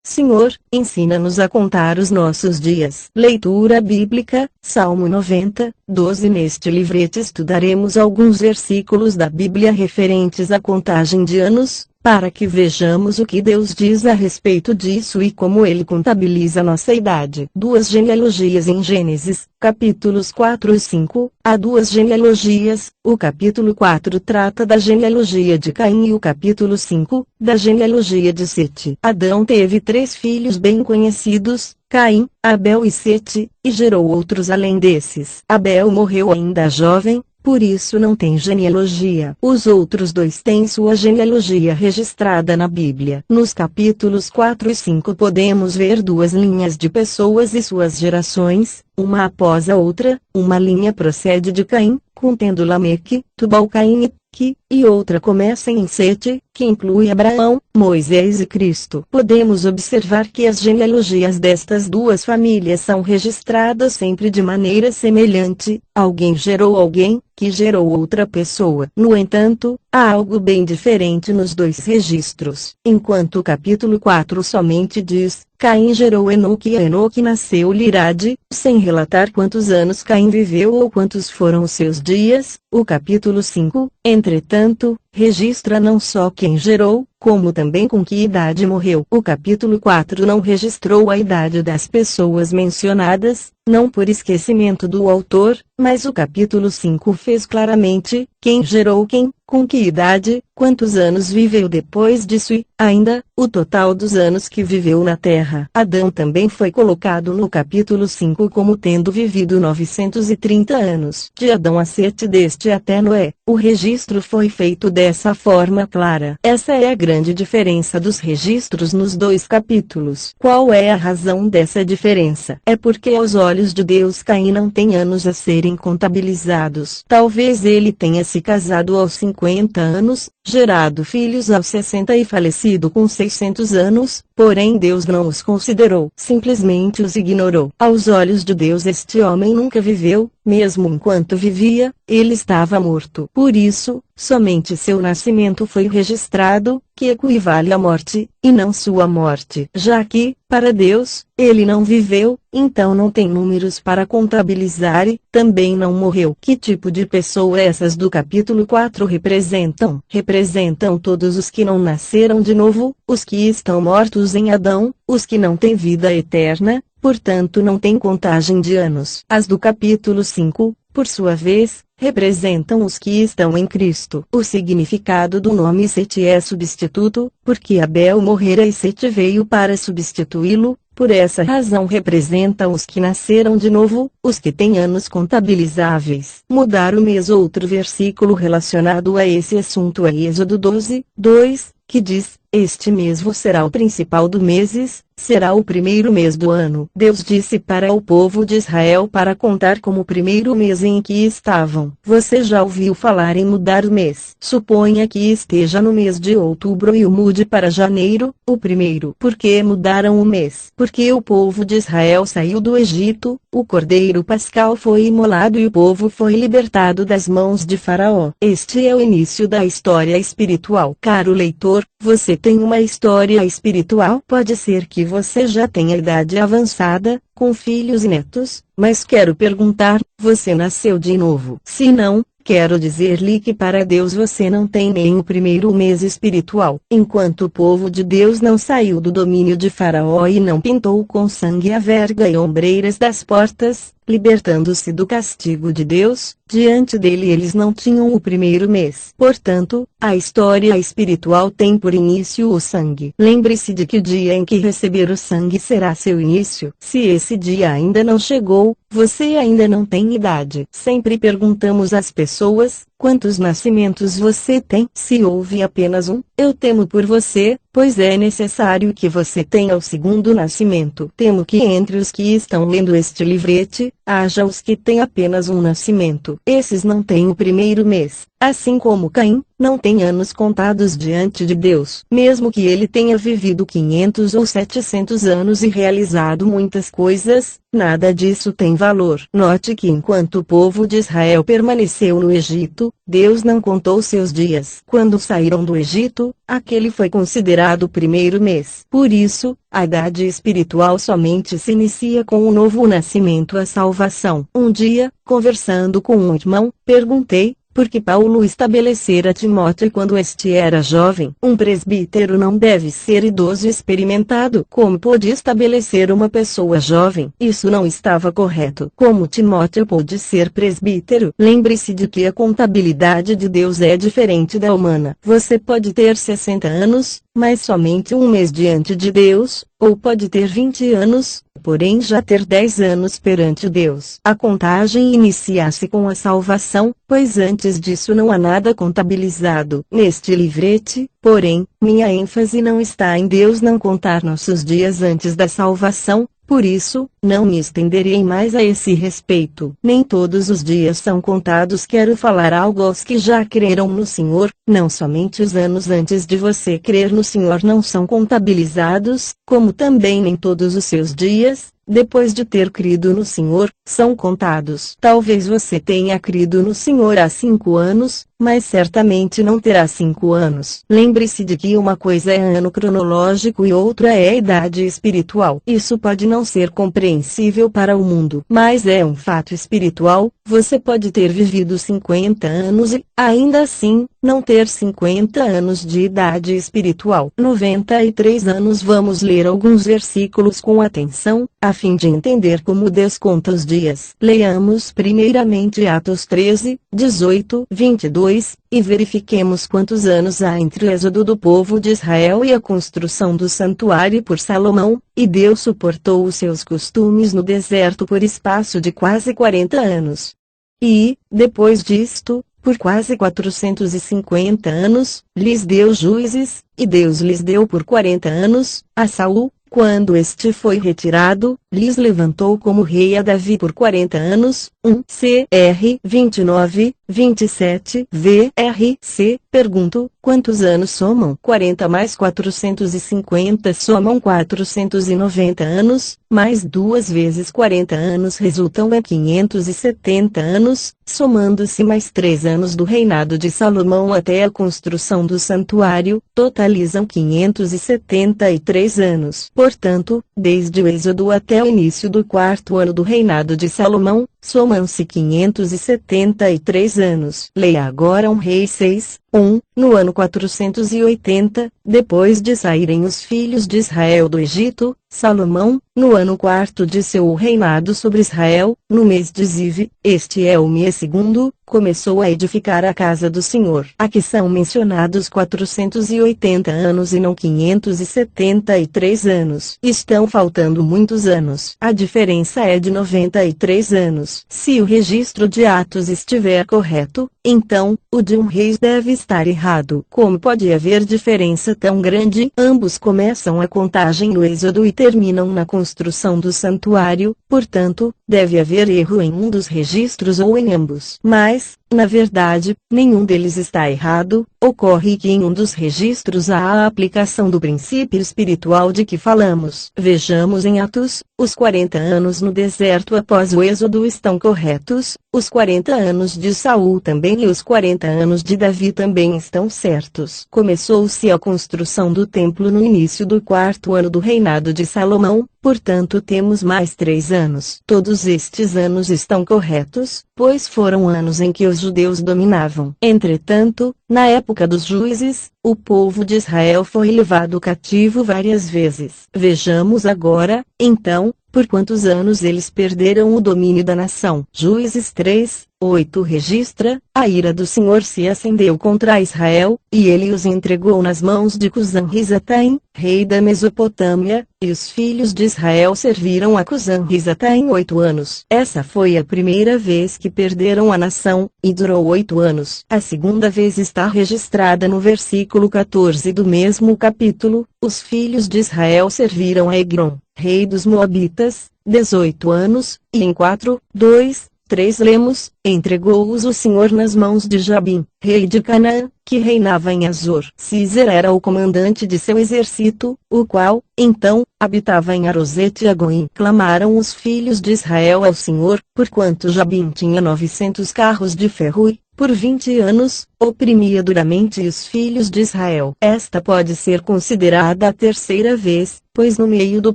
Senhor, ensina-nos a contar os nossos dias. Leitura bíblica, Salmo 90, 12. Neste livrete estudaremos alguns versículos da Bíblia referentes à contagem de anos, para que vejamos o que Deus diz a respeito disso e como Ele contabiliza nossa idade. Duas genealogias em Gênesis, capítulos 4 e 5. Há duas genealogias, o capítulo 4 trata da genealogia de Caim e o capítulo 5, da genealogia de Sete. Adão teve 3 filhos bem conhecidos, Caim, Abel e Sete, e gerou outros além desses. Abel morreu ainda jovem, por isso não tem genealogia. Os outros 2 têm sua genealogia registrada na Bíblia. Nos capítulos 4 e 5 podemos ver 2 linhas de pessoas e suas gerações, uma após a outra. Uma linha procede de Caim, contendo Lameque, Tubal-Caim e Ki, e outra começa em Sete, que inclui Abraão, Moisés e Cristo. Podemos observar que as genealogias destas 2 famílias são registradas sempre de maneira semelhante: alguém gerou alguém, que gerou outra pessoa. No entanto, há algo bem diferente nos 2 registros. Enquanto o capítulo 4 somente diz: Caim gerou Enoque e Enoque nasceu-lhe Irade, sem relatar quantos anos Caim viveu ou quantos foram os seus dias, o capítulo 5, entretanto, registra não só quem gerou, como também com que idade morreu. O capítulo 4 não registrou a idade das pessoas mencionadas, não por esquecimento do autor, mas o capítulo 5 fez claramente quem gerou quem, com que idade, quantos anos viveu depois disso e, ainda, o total dos anos que viveu na terra. Adão também foi colocado no capítulo 5 como tendo vivido 930 anos. De Adão a Sete, deste até Noé, o registro foi feito dessa forma clara. Essa é a grande diferença dos registros nos 2 capítulos. Qual é a razão dessa diferença? É porque aos olhos de Deus Caim não tem anos a serem contabilizados. Talvez ele tenha se casado aos 50 anos, gerado filhos aos 60 e falecido com 600 anos, porém Deus não os considerou, simplesmente os ignorou. Aos olhos de Deus este homem nunca viveu, mesmo enquanto vivia, ele estava morto. Por isso, somente seu nascimento foi registrado, que equivale à morte, e não sua morte. Já que, para Deus, ele não viveu, então não tem números para contabilizar e, também não morreu. Que tipo de pessoa essas do capítulo 4 representam? Representam todos os que não nasceram de novo, os que estão mortos em Adão, os que não têm vida eterna, portanto não tem contagem de anos. As do capítulo 5, por sua vez, representam os que estão em Cristo. O significado do nome Sete é substituto, porque Abel morrera e Sete veio para substituí-lo. Por essa razão representam os que nasceram de novo, os que têm anos contabilizáveis. Mudar o mês. Outro versículo relacionado a esse assunto é Êxodo 12, 2, que diz: Este mês vos será o principal dos meses, será o primeiro mês do ano. Deus disse para o povo de Israel para contar como o primeiro mês em que estavam. Você já ouviu falar em mudar o mês? Suponha que esteja no mês de outubro e o mude para janeiro, o primeiro. Por que mudaram o mês? Porque o povo de Israel saiu do Egito, o cordeiro pascal foi imolado e o povo foi libertado das mãos de Faraó. Este é o início da história espiritual. Caro leitor, você tem uma história espiritual? Pode ser que você já tenha idade avançada, com filhos e netos, mas quero perguntar, você nasceu de novo? Se não, quero dizer-lhe que para Deus você não tem nem o primeiro mês espiritual. Enquanto o povo de Deus não saiu do domínio de Faraó e não pintou com sangue a verga e ombreiras das portas, libertando-se do castigo de Deus, diante dele eles não tinham o primeiro mês. Portanto, a história espiritual tem por início o sangue. Lembre-se de que o dia em que receber o sangue será seu início. Se esse dia ainda não chegou, você ainda não tem idade. Sempre perguntamos às pessoas, quantos nascimentos você tem? Se houve apenas um, eu temo por você, pois é necessário que você tenha o segundo nascimento. Temo que entre os que estão lendo este livrete, haja os que têm apenas um nascimento. Esses não têm o primeiro mês. assim como Caim, não tem anos contados diante de Deus. Mesmo que ele tenha vivido 500 ou 700 anos e realizado muitas coisas, nada disso tem valor. Note que enquanto o povo de Israel permaneceu no Egito, Deus não contou seus dias. Quando saíram do Egito, aquele foi considerado o primeiro mês. Por isso, a idade espiritual somente se inicia com o novo nascimento, a salvação. Um dia, conversando com um irmão, perguntei, porque Paulo estabelecera Timóteo quando este era jovem. Um presbítero não deve ser idoso e experimentado. Como pôde estabelecer uma pessoa jovem? Isso não estava correto. Como Timóteo pôde ser presbítero? Lembre-se de que a contabilidade de Deus é diferente da humana. Você pode ter 60 anos, mas somente um mês diante de Deus, ou pode ter 20 anos, porém já ter 10 anos perante Deus. A contagem inicia-se com a salvação, pois antes disso não há nada contabilizado. Neste livrete, porém, minha ênfase não está em Deus não contar nossos dias antes da salvação. Por isso, não me estenderei mais a esse respeito. Nem todos os dias são contados. Quero falar algo aos que já creram no Senhor. Não somente os anos antes de você crer no Senhor não são contabilizados, como também nem todos os seus dias, depois de ter crido no Senhor, são contados. Talvez você tenha crido no Senhor há 5 anos, mas certamente não terá 5 anos. Lembre-se de que uma coisa é ano cronológico e outra é a idade espiritual. Isso pode não ser compreensível para o mundo, mas é um fato espiritual. Você pode ter vivido 50 anos e, ainda assim, não ter 50 anos de idade espiritual. 93 anos. Vamos ler alguns versículos com atenção, a fim de entender como Deus conta os dias. Leamos primeiramente Atos 13, 18, 22, e verifiquemos quantos anos há entre o êxodo do povo de Israel e a construção do santuário por Salomão, e Deus suportou os seus costumes no deserto por espaço de quase 40 anos. E, depois disto, por quase 450 anos, lhes deu juízes, e Deus lhes deu por 40 anos, a Saul. Quando este foi retirado, lhes levantou como rei a Davi por 40 anos. 1 Cr 29, 27 VRC. Pergunto, quantos anos somam? 40 mais 450 somam 490 anos, mais 2 vezes 40 anos resultam em 570 anos, somando-se mais 3 anos do reinado de Salomão até a construção do santuário, totalizam 573 anos. Portanto, desde o êxodo até o início do 4º ano do reinado de Salomão, somam-se 573 anos. Leia agora Rei 6, 1. No ano 480, depois de saírem os filhos de Israel do Egito, Salomão, no ano 4º de seu reinado sobre Israel, no mês de Ziv, este é o mês segundo, começou a edificar a casa do Senhor. Aqui são mencionados 480 anos e não 573 anos. Estão faltando muitos anos. A diferença é de 93 anos. Se o registro de Atos estiver correto, então, o de Reis deve estar errado. Como pode haver diferença tão grande? Ambos começam a contagem no Êxodo e terminam na construção do santuário, portanto, deve haver erro em um dos registros ou em ambos. Mas, na verdade, nenhum deles está errado. Ocorre que em um dos registros há a aplicação do princípio espiritual de que falamos. Vejamos em Atos, os 40 anos no deserto após o Êxodo estão corretos, os 40 anos de Saul também e os 40 anos de Davi também estão certos. Começou-se a construção do templo no início do 4º ano do reinado de Salomão, portanto temos mais 3 anos. Todos estes anos estão corretos, pois foram anos em que os judeus dominavam. Entretanto, na época dos juízes, o povo de Israel foi levado cativo várias vezes. Vejamos agora, então, por quantos anos eles perderam o domínio da nação. Juízes 3, 8 registra, a ira do Senhor se acendeu contra Israel, e ele os entregou nas mãos de Cusã-Risataim, rei da Mesopotâmia, e os filhos de Israel serviram a Cusã-Risataim 8 anos. Essa foi a primeira vez que perderam a nação, e durou 8 anos. A segunda vez está registrada no versículo 14 do mesmo capítulo, os filhos de Israel serviram a Egrom, rei dos Moabitas, 18 anos, e em 4, 2, 3 lemos, entregou-os o Senhor nas mãos de Jabim, rei de Canaã, que reinava em Azor. Císer era o comandante de seu exército, o qual, então, habitava em Arosete e Agoim. Clamaram os filhos de Israel ao Senhor, porquanto Jabim tinha 900 carros de ferro e, por 20 anos, oprimia duramente os filhos de Israel. Esta pode ser considerada a terceira vez, pois no meio do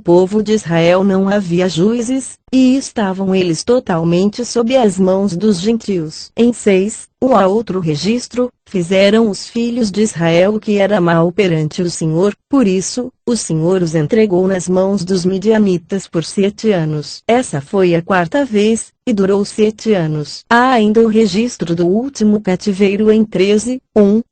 povo de Israel não havia juízes, e estavam eles totalmente sob as mãos dos gentios. Em 6, um a outro registro, fizeram os filhos de Israel o que era mal perante o Senhor, por isso, o Senhor os entregou nas mãos dos midianitas por 7 anos. Essa foi a quarta vez, e durou 7 anos. Há ainda o registro do último cativeiro em 13,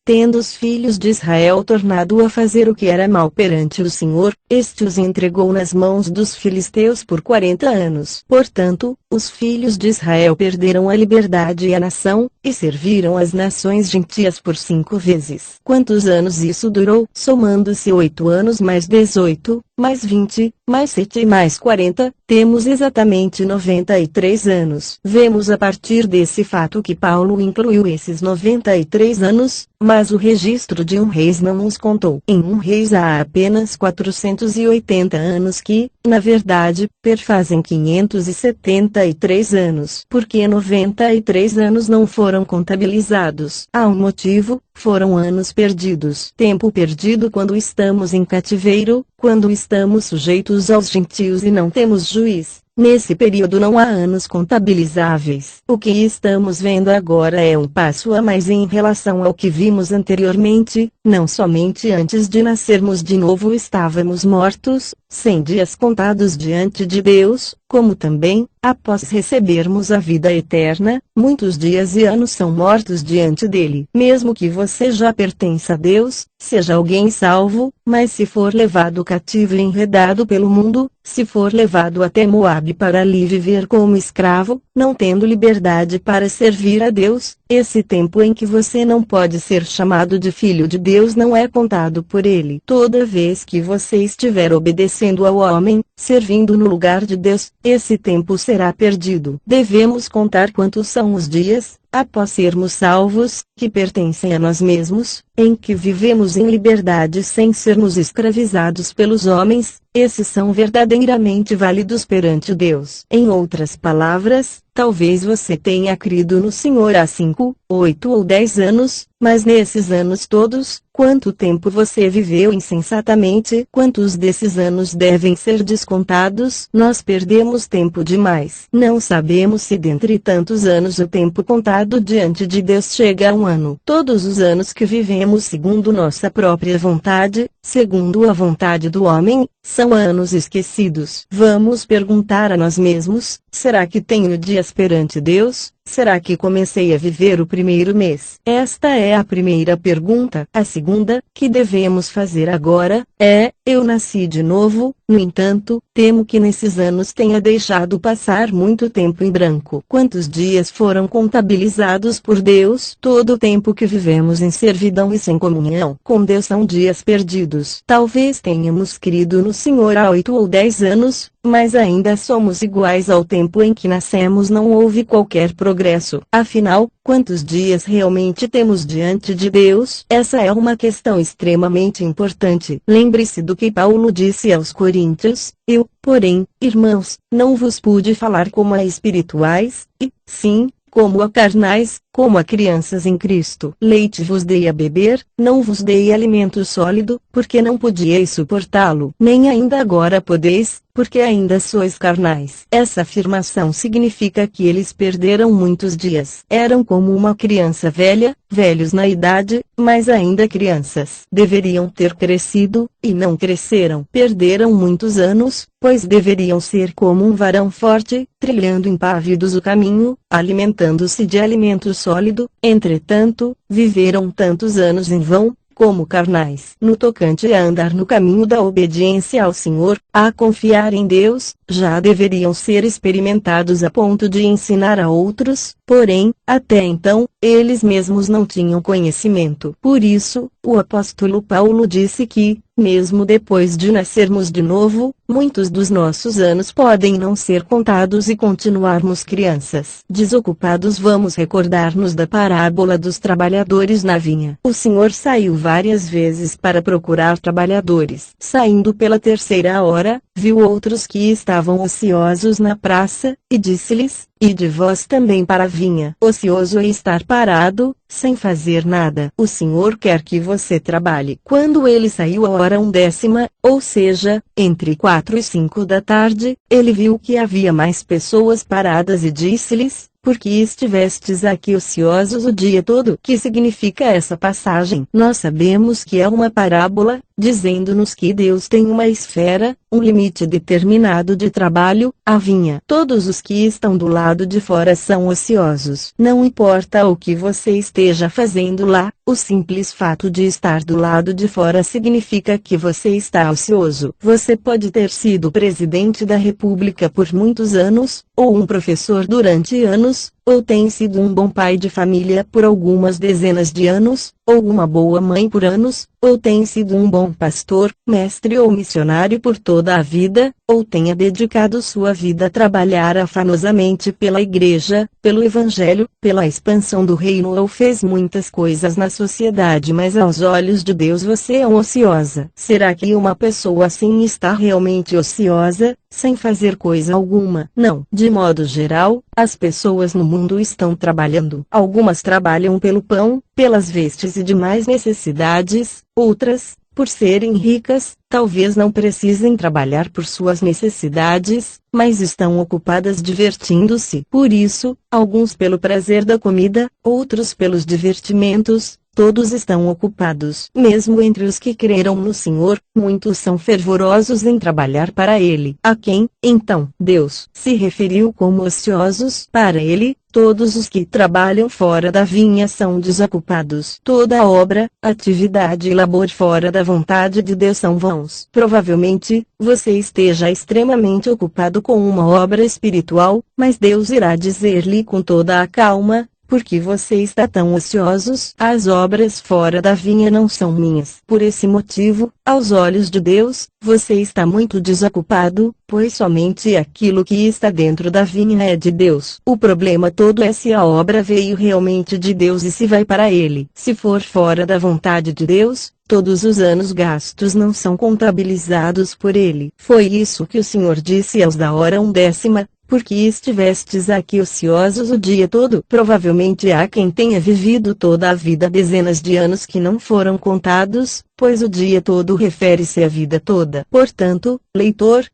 tendo os filhos de Israel tornado a fazer o que era mal perante o Senhor, este os entregou nas mãos dos filisteus por 40 anos. Portanto, os filhos de Israel perderam a liberdade e a nação, e serviram as nações gentias por 5 vezes. Quantos anos isso durou? Somando-se 8 anos mais 18, mais 20, mais 7 e mais 40, temos exatamente 93 anos. Vemos a partir desse fato que Paulo incluiu esses 93 anos, mas o registro de 1 Reis não nos contou. Em 1 Reis há apenas 480 anos que, na verdade, perfazem 573 anos. Porque 93 anos não foram contabilizados? Há um motivo: foram anos perdidos. Tempo perdido quando estamos em cativeiro, quando estamos sujeitos aos gentios e não temos juiz. Nesse período não há anos contabilizáveis. O que estamos vendo agora é um passo a mais em relação ao que vimos anteriormente. Não somente antes de nascermos de novo estávamos mortos, 100 dias contados diante de Deus, como também, após recebermos a vida eterna, muitos dias e anos são mortos diante dele. Mesmo que você já pertença a Deus, seja alguém salvo, mas se for levado cativo e enredado pelo mundo, se for levado até Moabe para ali viver como escravo, não tendo liberdade para servir a Deus, esse tempo em que você não pode ser chamado de filho de Deus não é contado por ele. Toda vez que você estiver obedecendo ao homem, servindo no lugar de Deus, esse tempo será perdido. Devemos contar quantos são os dias, após sermos salvos, que pertencem a nós mesmos, em que vivemos em liberdade sem sermos escravizados pelos homens. Esses são verdadeiramente válidos perante Deus. Em outras palavras, talvez você tenha crido no Senhor há 5, 8 ou 10 anos, mas nesses anos todos, quanto tempo você viveu insensatamente? Quantos desses anos devem ser descontados? Nós perdemos tempo demais. Não sabemos se dentre tantos anos o tempo contado diante de Deus chega a 1 ano. Todos os anos que vivemos segundo nossa própria vontade, segundo a vontade do homem, são anos esquecidos. Vamos perguntar a nós mesmos: será que tenho dias perante Deus? Será que comecei a viver o primeiro mês? Esta é a primeira pergunta. A segunda, que devemos fazer agora, é: eu nasci de novo? No entanto, temo que nesses anos tenha deixado passar muito tempo em branco. Quantos dias foram contabilizados por Deus? Todo o tempo que vivemos em servidão e sem comunhão com Deus são dias perdidos. Talvez tenhamos crido no Senhor há 8 ou 10 anos, mas ainda somos iguais ao tempo em que nascemos. Não houve qualquer progresso. Afinal, quantos dias realmente temos diante de Deus? Essa é uma questão extremamente importante. Lembre-se do que Paulo disse aos Coríntios: eu, porém, irmãos, não vos pude falar como a espirituais, e, sim, como a carnais, como a crianças em Cristo. Leite vos dei a beber, não vos dei alimento sólido, porque não podíeis suportá-lo. Nem ainda agora podeis, porque ainda sois carnais. Essa afirmação significa que eles perderam muitos dias. Eram como uma criança velha, velhos na idade, mas ainda crianças. Deveriam ter crescido, e não cresceram. Perderam muitos anos, pois deveriam ser como um varão forte, trilhando impávidos o caminho, alimentando-se de alimento sólido. Entretanto, viveram tantos anos em vão, como carnais. No tocante a andar no caminho da obediência ao Senhor, a confiar em Deus, já deveriam ser experimentados a ponto de ensinar a outros, porém, Até então, eles mesmos não tinham conhecimento. Por isso, o apóstolo Paulo disse que, mesmo depois de nascermos de novo, muitos dos nossos anos podem não ser contados e continuarmos crianças. Desocupados, vamos recordar-nos da parábola dos trabalhadores na vinha. O Senhor saiu várias vezes para procurar trabalhadores. Saindo pela terceira hora, viu outros que estavam ociosos na praça, e disse-lhes: Ide vós também para a vinha. Ocioso é estar parado, sem fazer nada. O Senhor quer que você trabalhe. Quando ele saiu à hora 11ª, ou seja, entre 4 e 5 da tarde, ele viu que havia mais pessoas paradas e disse-lhes: Por que estivestes aqui ociosos o dia todo? Que significa essa passagem? Nós sabemos que é uma parábola, dizendo-nos que Deus tem uma esfera, um limite determinado de trabalho, a vinha. Todos os que estão do lado de fora são ociosos. Não importa o que você esteja fazendo lá, o simples fato de estar do lado de fora significa que você está ocioso. Você pode ter sido presidente da República por muitos anos, ou um professor durante anos, ou tem sido um bom pai de família por algumas dezenas de anos, ou uma boa mãe por anos, ou tem sido um bom pastor, mestre ou missionário por toda a vida, ou tenha dedicado sua vida a trabalhar afanosamente pela igreja, pelo evangelho, pela expansão do reino, ou fez muitas coisas na sociedade, mas aos olhos de Deus você é ociosa. Será que uma pessoa assim está realmente ociosa, sem fazer coisa alguma? Não. De modo geral, as pessoas no mundo estão trabalhando. Algumas trabalham pelo pão, pelas vestes e demais necessidades, outras, por serem ricas, talvez não precisem trabalhar por suas necessidades, mas estão ocupadas divertindo-se. Por isso, alguns pelo prazer da comida, outros pelos divertimentos, todos estão ocupados. Mesmo entre os que creram no Senhor, muitos são fervorosos em trabalhar para Ele. A quem, então, Deus se referiu como ociosos? Para Ele, todos os que trabalham fora da vinha são desocupados. Toda obra, atividade e labor fora da vontade de Deus são vãos. Provavelmente, você esteja extremamente ocupado com uma obra espiritual, mas Deus irá dizer-lhe com toda a calma: por que você está tão ociosos? As obras fora da vinha não são minhas. Por esse motivo, aos olhos de Deus, você está muito desocupado, pois somente aquilo que está dentro da vinha é de Deus. O problema todo é se a obra veio realmente de Deus e se vai para Ele. Se for fora da vontade de Deus, todos os anos gastos não são contabilizados por Ele. Foi isso que o Senhor disse aos da hora 11ª. Porque estivestes aqui ociosos o dia todo? Provavelmente há quem tenha vivido toda a vida dezenas de anos que não foram contados, pois o dia todo refere-se à vida toda. Portanto, leitor,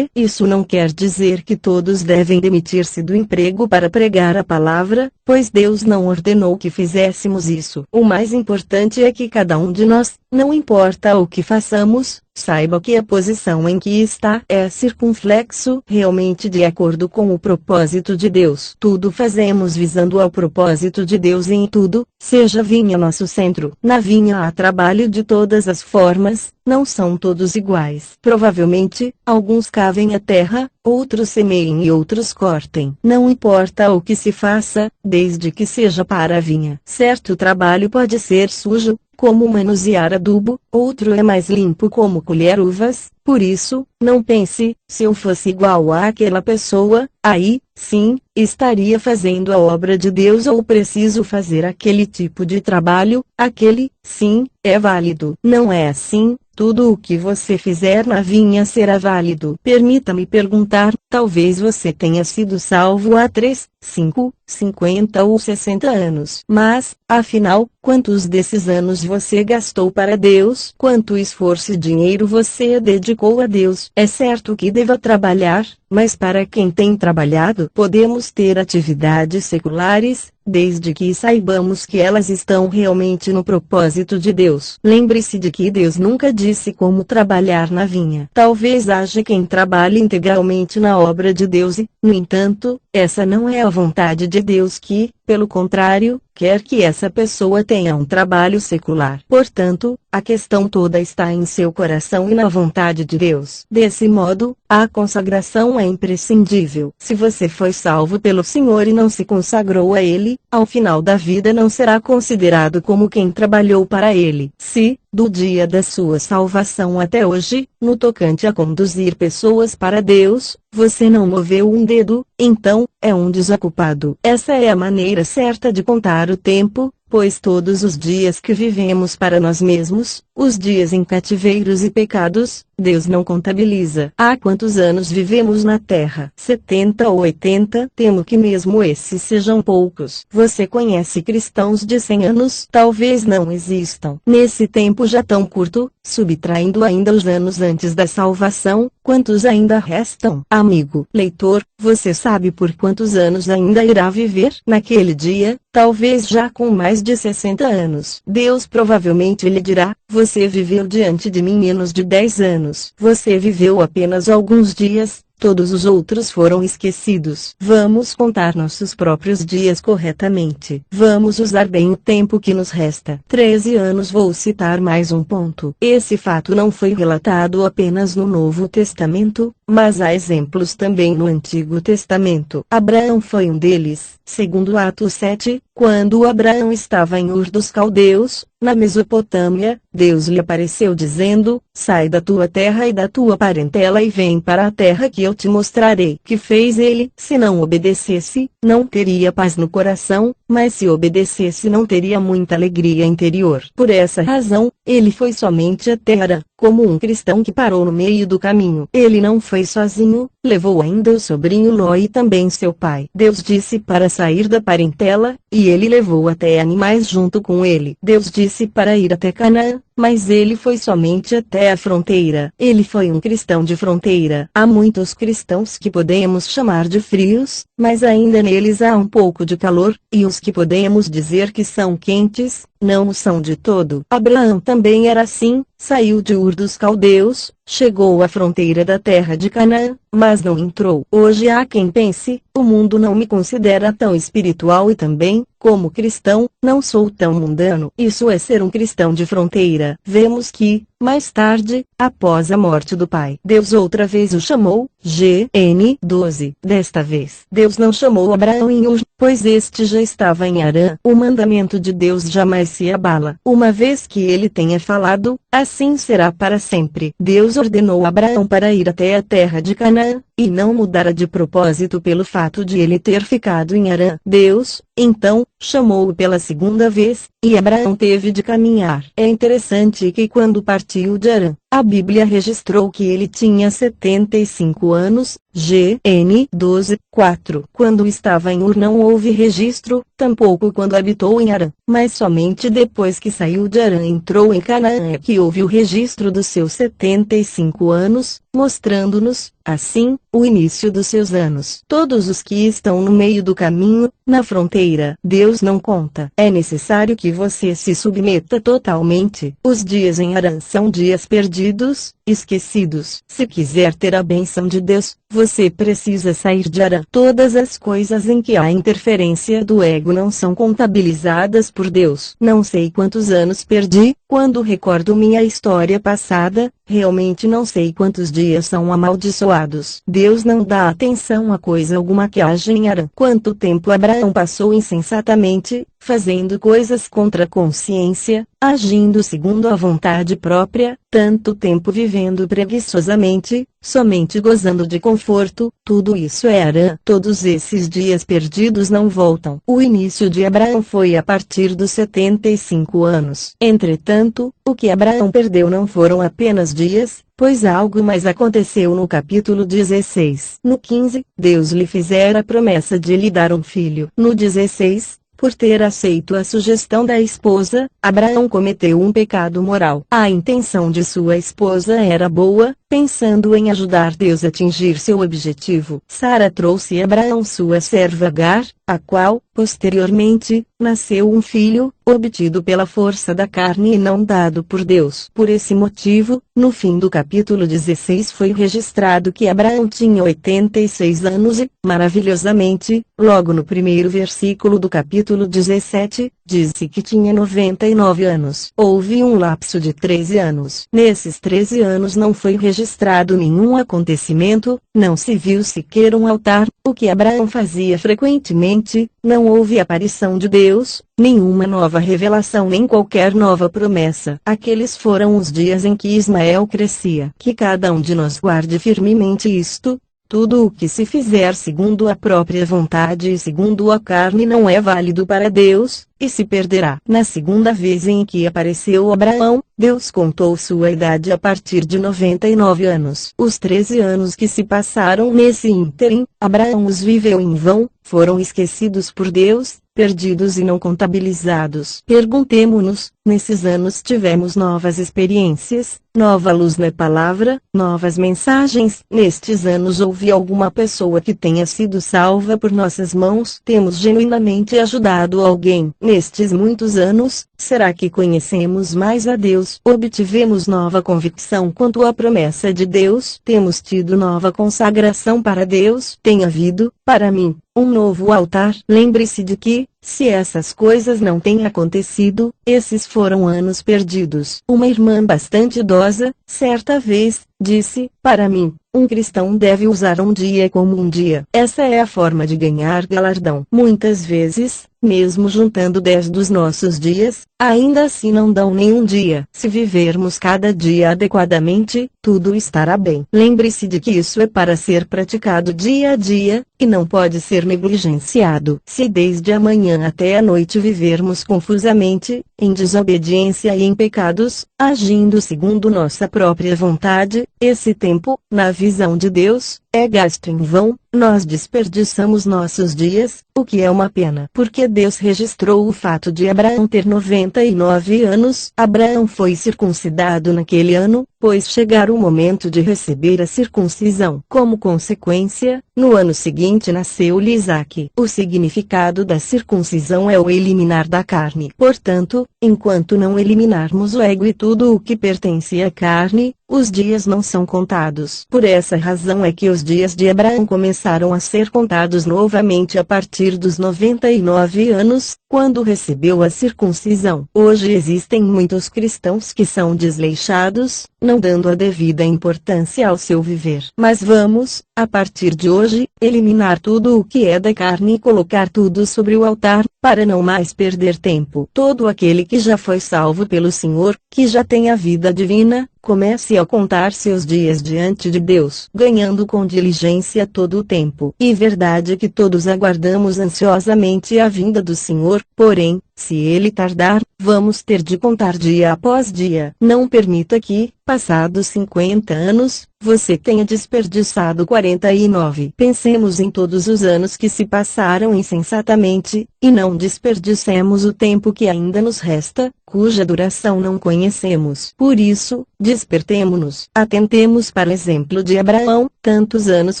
isso não quer dizer que todos devem demitir-se do emprego para pregar a palavra, pois Deus não ordenou que fizéssemos isso. O mais importante é que cada um de nós, não importa o que façamos, saiba que a posição em que está é circunflexo realmente de acordo com o propósito de Deus. Tudo fazemos visando ao propósito de Deus e em tudo, seja a vinha nosso centro. Na vinha há trabalho de todas as formas, não são todos iguais. Provavelmente, alguns cavem a terra, outros semeiem e outros cortem. Não importa o que se faça, desde que seja para a vinha. Certo trabalho pode ser sujo, como manusear adubo, outro é mais limpo como colher uvas. Por isso, não pense: se eu fosse igual àquela pessoa, aí, sim, estaria fazendo a obra de Deus, ou preciso fazer aquele tipo de trabalho, aquele, sim, é válido. Não é assim. Tudo o que você fizer na vinha será válido. Permita-me perguntar, talvez você tenha sido salvo há 3, 5, 50 ou 60 anos. Mas, afinal, quantos desses anos você gastou para Deus? Quanto esforço e dinheiro você dedicou a Deus? É certo que deva trabalhar, mas para quem tem trabalhado, podemos ter atividades seculares, desde que saibamos que elas estão realmente no propósito de Deus. Lembre-se de que Deus nunca disse como trabalhar na vinha. Talvez haja quem trabalhe integralmente na obra de Deus e, no entanto, essa não é a vontade de Deus que, pelo contrário, quer que essa pessoa tenha um trabalho secular. Portanto, a questão toda está em seu coração e na vontade de Deus. Desse modo, a consagração é imprescindível. Se você foi salvo pelo Senhor e não se consagrou a Ele, ao final da vida não será considerado como quem trabalhou para Ele. Se, do dia da sua salvação até hoje, no tocante a conduzir pessoas para Deus, você não moveu um dedo, então, é um desocupado. Essa é a maneira certa de contar o tempo, pois todos os dias que vivemos para nós mesmos, os dias em cativeiros e pecados, Deus não contabiliza. Há quantos anos vivemos na Terra? 70 ou 80? Temo que mesmo esses sejam poucos. Você conhece cristãos de 100 anos? Talvez não existam. Nesse tempo já tão curto, subtraindo ainda os anos antes da salvação, quantos ainda restam? Amigo, leitor, você sabe por quantos anos ainda irá viver? Naquele dia, talvez já com mais de 60 anos. Deus provavelmente lhe dirá: você viveu diante de mim menos de 10 anos. Você viveu apenas alguns dias, todos os outros foram esquecidos. Vamos contar nossos próprios dias corretamente. Vamos usar bem o tempo que nos resta. 13 anos. Vou citar mais um ponto. Esse fato não foi relatado apenas no Novo Testamento, mas há exemplos também no Antigo Testamento. Abraão foi um deles. Segundo Atos 7, quando Abraão estava em Ur dos Caldeus, na Mesopotâmia, Deus lhe apareceu dizendo: sai da tua terra e da tua parentela e vem para a terra que eu te mostrarei. Que fez ele? Se não obedecesse, não teria paz no coração, mas se obedecesse não teria muita alegria interior. Por essa razão, ele foi somente até Harã, como um cristão que parou no meio do caminho. Ele não foi sozinho, levou ainda o sobrinho Ló e também seu pai. Deus disse para sair da parentela, e ele levou até animais junto com ele. Deus disse para ir até Canaã, mas ele foi somente até a fronteira. Ele foi um cristão de fronteira. Há muitos cristãos que podemos chamar de frios, mas ainda neles há um pouco de calor, e os que podemos dizer que são quentes, não o são de todo. Abraão também era assim, saiu de Ur dos Caldeus, chegou à fronteira da terra de Canaã, mas não entrou. Hoje há quem pense: o mundo não me considera tão espiritual e também, como cristão, não sou tão mundano. Isso é ser um cristão de fronteira. Vemos que, mais tarde, após a morte do pai, Deus outra vez o chamou. Gn 12. Desta vez, Deus não chamou Abraão em Ur, pois este já estava em Harã. O mandamento de Deus jamais se abala. Uma vez que ele tenha falado, assim será para sempre. Deus ordenou Abraão para ir até a terra de Canaã, e não mudara de propósito pelo fato de ele ter ficado em Harã. Deus, então, chamou-o pela segunda vez, e Abraão teve de caminhar. É interessante que quando partiu de Harã, a Bíblia registrou que ele tinha 75 anos, Gn 12, 4. Quando estava em Ur não houve registro, tampouco quando habitou em Harã, mas somente depois que saiu de Harã e entrou em Canaã é que houve o registro dos seus 75 anos, mostrando-nos, assim, o início dos seus anos. Todos os que estão no meio do caminho, na fronteira, Deus não conta. É necessário que você se submeta totalmente. Os dias em Harã são dias perdidos, esquecidos. Se quiser ter a bênção de Deus, você precisa sair de Harã. Todas as coisas em que há interferência do ego não são contabilizadas por Deus. Não sei quantos anos perdi, quando recordo minha história passada, realmente não sei quantos dias são amaldiçoados. Deus não dá atenção a coisa alguma que haja em Harã. Quanto tempo Abraão passou insensatamente, fazendo coisas contra a consciência, agindo segundo a vontade própria, tanto tempo vivendo preguiçosamente, somente gozando de conforto, tudo isso é Harã. Todos esses dias perdidos não voltam. O início de Abraão foi a partir dos 75 anos. Entretanto, o que Abraão perdeu não foram apenas dias, pois algo mais aconteceu no capítulo 16. No 15, Deus lhe fizera a promessa de lhe dar um filho. No 16, por ter aceito a sugestão da esposa, Abraão cometeu um pecado moral. A intenção de sua esposa era boa, Pensando em ajudar Deus a atingir seu objetivo, Sara trouxe a Abraão sua serva Agar, a qual, posteriormente, nasceu um filho, obtido pela força da carne e não dado por Deus. Por esse motivo, no fim do capítulo 16 foi registrado que Abraão tinha 86 anos e, maravilhosamente, logo no primeiro versículo do capítulo 17, diz-se que tinha 99 anos. Houve um lapso de 13 anos. Nesses 13 anos não foi registrado nenhum acontecimento, não se viu sequer um altar, o que Abraão fazia frequentemente, não houve aparição de Deus, nenhuma nova revelação nem qualquer nova promessa. Aqueles foram os dias em que Ismael crescia. Que cada um de nós guarde firmemente isto: tudo o que se fizer segundo a própria vontade e segundo a carne não é válido para Deus, e se perderá. Na segunda vez em que apareceu Abraão, Deus contou sua idade a partir de 99 anos. Os 13 anos que se passaram nesse ínterim, Abraão os viveu em vão, foram esquecidos por Deus, perdidos e não contabilizados. Perguntemo-nos, nesses anos tivemos novas experiências, nova luz na palavra, novas mensagens. Nestes anos houve alguma pessoa que tenha sido salva por nossas mãos? Temos genuinamente ajudado alguém? Nestes muitos anos, será que conhecemos mais a Deus? Obtivemos nova convicção quanto à promessa de Deus? Temos tido nova consagração para Deus? Tem havido, para mim, um novo altar? Lembre-se de que, se essas coisas não têm acontecido, esses foram anos perdidos. Uma irmã bastante idosa, certa vez, disse, para mim, um cristão deve usar um dia como um dia. Essa é a forma de ganhar galardão. Muitas vezes, mesmo juntando 10 dos nossos dias, ainda assim não dão nenhum dia. Se vivermos cada dia adequadamente, tudo estará bem. Lembre-se de que isso é para ser praticado dia a dia, e não pode ser negligenciado. Se desde a manhã até a noite vivermos confusamente, em desobediência e em pecados, agindo segundo nossa própria vontade, esse tempo, na visão de Deus, é gasto em vão. Nós desperdiçamos nossos dias, o que é uma pena. Porque Deus registrou o fato de Abraão ter 99 anos. Abraão foi circuncidado naquele ano, pois chegara o momento de receber a circuncisão. Como consequência, no ano seguinte nasceu-lhe Isaque. O significado da circuncisão é o eliminar da carne. Portanto, enquanto não eliminarmos o ego e tudo o que pertence à carne, os dias não são contados. Por essa razão é que os dias de Abraão começaram a ser contados novamente a partir dos 99 anos, quando recebeu a circuncisão. Hoje existem muitos cristãos que são desleixados, não dando a devida importância ao seu viver. Mas vamos, a partir de hoje, eliminar tudo o que é da carne e colocar tudo sobre o altar, para não mais perder tempo. Todo aquele que já foi salvo pelo Senhor, que já tem a vida divina, comece a contar seus dias diante de Deus, ganhando com diligência todo o tempo. E verdade que todos aguardamos ansiosamente a vinda do Senhor, porém, se ele tardar, vamos ter de contar dia após dia. Não permita que, passados 50 anos, você tenha desperdiçado 49. Pensemos em todos os anos que se passaram insensatamente, e não desperdicemos o tempo que ainda nos resta, cuja duração não conhecemos. Por isso, despertemo-nos. Atentemos para o exemplo de Abraão, tantos anos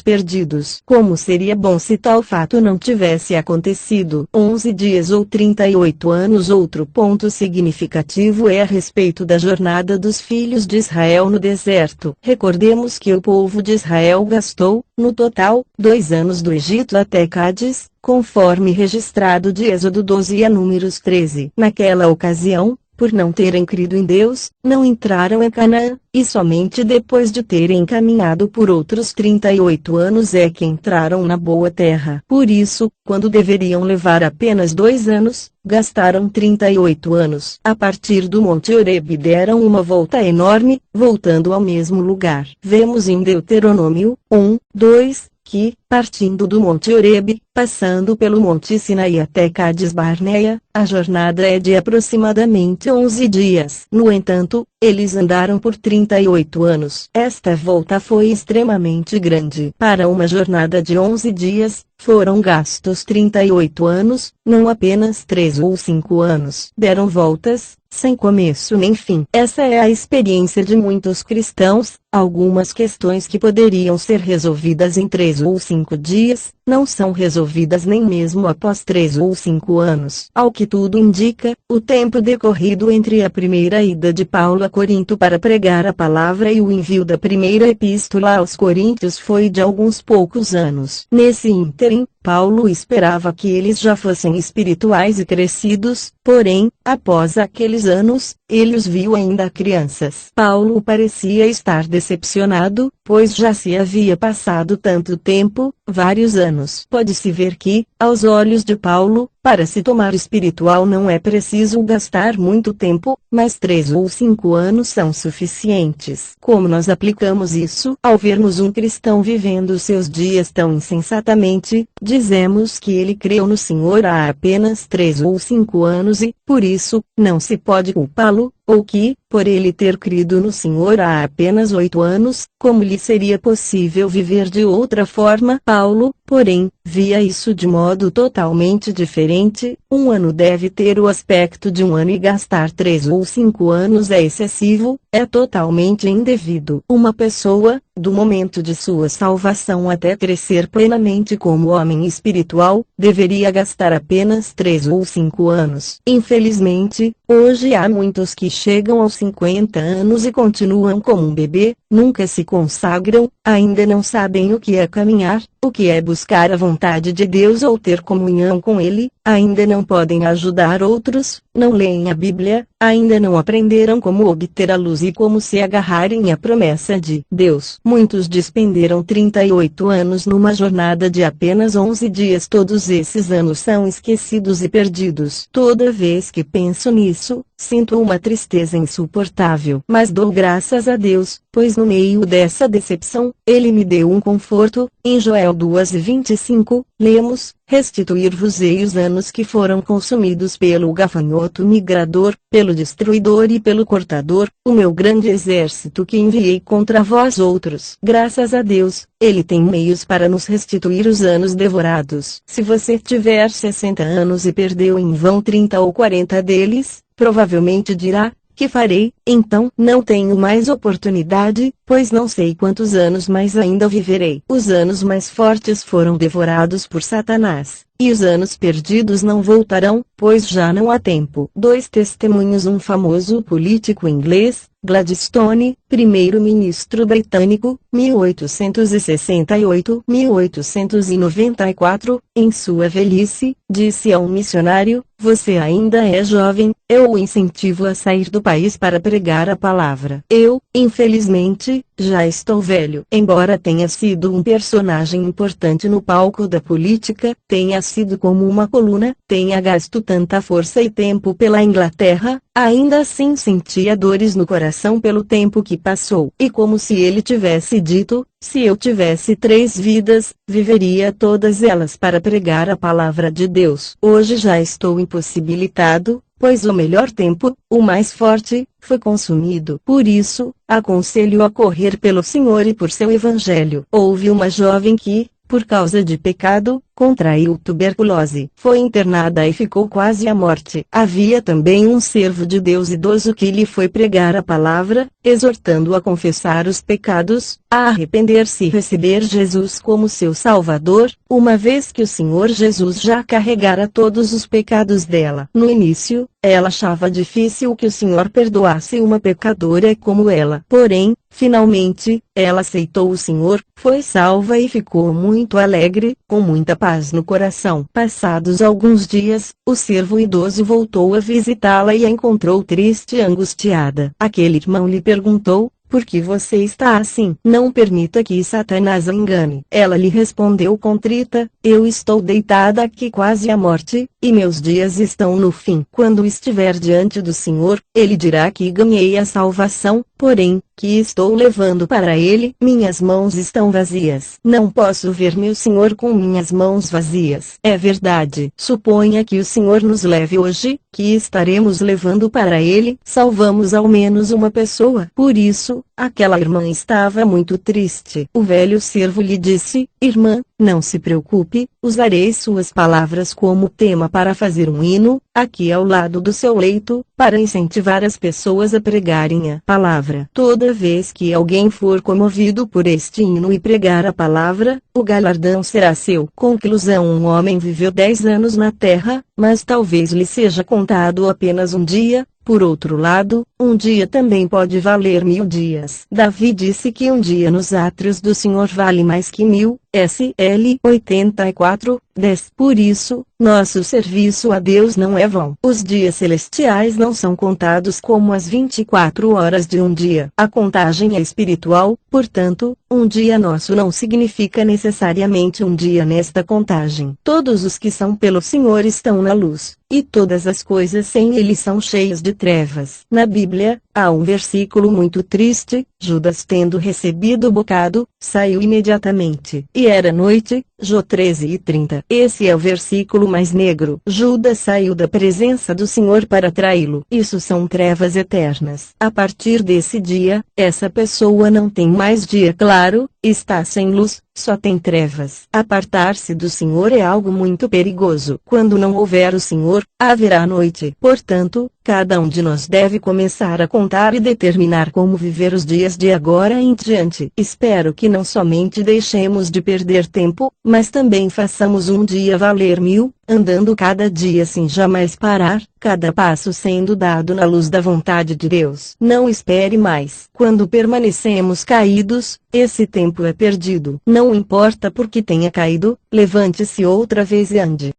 perdidos. Como seria bom se tal fato não tivesse acontecido. 11 dias ou 38 anos. Outro ponto significativo é a respeito da jornada dos filhos de Israel no deserto. Recordemos que o povo de Israel gastou, no total, 2 anos do Egito até Cádiz, conforme registrado de Êxodo 12 e a Números 13. Naquela ocasião, por não terem crido em Deus, não entraram em Canaã, e somente depois de terem caminhado por outros 38 anos é que entraram na boa terra. Por isso, quando deveriam levar apenas 2 anos, gastaram 38 anos. A partir do Monte Horebe deram uma volta enorme, voltando ao mesmo lugar. Vemos em Deuteronômio 1:2, que, partindo do Monte Horebe, passando pelo Monte Sinaí até Cádiz Barneia, a jornada é de aproximadamente 11 dias. No entanto, eles andaram por 38 anos. Esta volta foi extremamente grande. Para uma jornada de 11 dias, foram gastos 38 anos, não apenas 3 ou 5 anos. Deram voltas, sem começo nem fim. Essa é a experiência de muitos cristãos, Algumas questões que poderiam ser resolvidas em 3 ou 5 dias, não são resolvidas nem mesmo após 3 ou 5 anos. Ao que tudo indica, o tempo decorrido entre a primeira ida de Paulo a Corinto para pregar a palavra e o envio da primeira epístola aos Coríntios foi de alguns poucos anos. Nesse ínterim, Paulo esperava que eles já fossem espirituais e crescidos, porém, após aqueles anos, ele os viu ainda crianças. Paulo parecia estar decepcionado, pois já se havia passado tanto tempo, vários anos. Pode-se ver que, aos olhos de Paulo, para se tomar espiritual não é preciso gastar muito tempo, mas 3 ou 5 anos são suficientes. Como nós aplicamos isso? Ao vermos um cristão vivendo seus dias tão insensatamente, dizemos que ele creu no Senhor há apenas 3 ou 5 anos e, por isso, não se pode culpá-lo, ou que, por ele ter crido no Senhor há apenas 8 anos, como lhe seria possível viver de outra forma? Paulo, porém, via isso de modo totalmente diferente. Um ano deve ter o aspecto de um ano e gastar 3 ou 5 anos é excessivo, é totalmente indevido. Uma pessoa, do momento de sua salvação até crescer plenamente como homem espiritual, deveria gastar apenas 3 ou 5 anos. Infelizmente, hoje há muitos que chegam aos 50 anos e continuam como um bebê, nunca se consagram, ainda não sabem o que é caminhar, o que é buscar a vontade de Deus ou ter comunhão com Ele, ainda não podem ajudar outros, não leem a Bíblia, ainda não aprenderam como obter a luz e como se agarrarem à promessa de Deus. Muitos despenderam 38 anos numa jornada de apenas 11 dias. Todos esses anos são esquecidos e perdidos. Toda vez que penso nisso, sinto uma tristeza insuportável. Mas dou graças a Deus, pois no meio dessa decepção, Ele me deu um conforto. Em Joel 2:25, lemos: restituir-vos-ei os anos que foram consumidos pelo gafanhoto migrador, pelo destruidor e pelo cortador, o meu grande exército que enviei contra vós outros. Graças a Deus, Ele tem meios para nos restituir os anos devorados. Se você tiver 60 anos e perdeu em vão 30 ou 40 deles, provavelmente dirá: que farei? Então não tenho mais oportunidade, pois não sei quantos anos mais ainda viverei. Os anos mais fortes foram devorados por Satanás, e os anos perdidos não voltarão, pois já não há tempo. 2 testemunhos. Um famoso político inglês, Gladstone, primeiro-ministro britânico, 1868-1894, em sua velhice, disse a um missionário: você ainda é jovem, eu o incentivo a sair do país para pregar a palavra. Eu, infelizmente, já estou velho. Embora tenha sido um personagem importante no palco da política, tenha sido como uma coluna, tenha gasto tanta força e tempo pela Inglaterra, ainda assim sentia dores no coração pelo tempo que passou. E como se ele tivesse dito: se eu tivesse 3 vidas, viveria todas elas para pregar a palavra de Deus. Hoje já estou impossibilitado, pois o melhor tempo, o mais forte, foi consumido. Por isso, aconselho a correr pelo Senhor e por seu Evangelho. Houve uma jovem que, por causa de pecado, contraiu tuberculose. Foi internada e ficou quase à morte. Havia também um servo de Deus idoso que lhe foi pregar a palavra, exortando-o a confessar os pecados, a arrepender-se e receber Jesus como seu Salvador, uma vez que o Senhor Jesus já carregara todos os pecados dela. No início, ela achava difícil que o Senhor perdoasse uma pecadora como ela. Porém, finalmente, ela aceitou o Senhor, foi salva e ficou muito alegre, com muita paz no coração. Passados alguns dias, o servo idoso voltou a visitá-la e a encontrou triste e angustiada. Aquele irmão lhe perguntou: por que você está assim? Não permita que Satanás a engane. Ela lhe respondeu contrita: eu estou deitada aqui quase à morte, e meus dias estão no fim. Quando estiver diante do Senhor, Ele dirá que ganhei a salvação, porém, que estou levando para Ele. Minhas mãos estão vazias. Não posso ver meu Senhor com minhas mãos vazias. É verdade. Suponha que o Senhor nos leve hoje, que estaremos levando para Ele. Salvamos ao menos uma pessoa. Por isso, aquela irmã estava muito triste. O velho servo lhe disse: irmã, Não se preocupe, usarei suas palavras como tema para fazer um hino, aqui ao lado do seu leito, para incentivar as pessoas a pregarem a palavra. Toda vez que alguém for comovido por este hino e pregar a palavra, o galardão será seu. Conclusão: um homem viveu 10 anos na terra, mas talvez lhe seja contado apenas um dia. Por outro lado, um dia também pode valer 1000 dias. Davi disse que um dia nos átrios do Senhor vale mais que 1000, SL 84:10. Por isso, nosso serviço a Deus não é vão. Os dias celestiais não são contados como as 24 horas de um dia. A contagem é espiritual, portanto, um dia nosso não significa necessariamente um dia nesta contagem. Todos os que são pelo Senhor estão na luz, e todas as coisas sem Ele são cheias de trevas. Na Bíblia, há um versículo muito triste: Judas, tendo recebido o bocado, saiu imediatamente. E era noite. Jó 13:30. Esse é o versículo mais negro. Judas saiu da presença do Senhor para traí-lo. Isso são trevas eternas. A partir desse dia, essa pessoa não tem mais dia claro, está sem luz, só tem trevas. Apartar-se do Senhor é algo muito perigoso. Quando não houver o Senhor, haverá noite. Portanto, cada um de nós deve começar a contar e determinar como viver os dias de agora em diante. Espero que não somente deixemos de perder tempo, mas também façamos um dia valer 1000, andando cada dia sem jamais parar, cada passo sendo dado na luz da vontade de Deus. Não espere mais. Quando permanecemos caídos, esse tempo é perdido. Não importa por que tenha caído, levante-se outra vez e ande.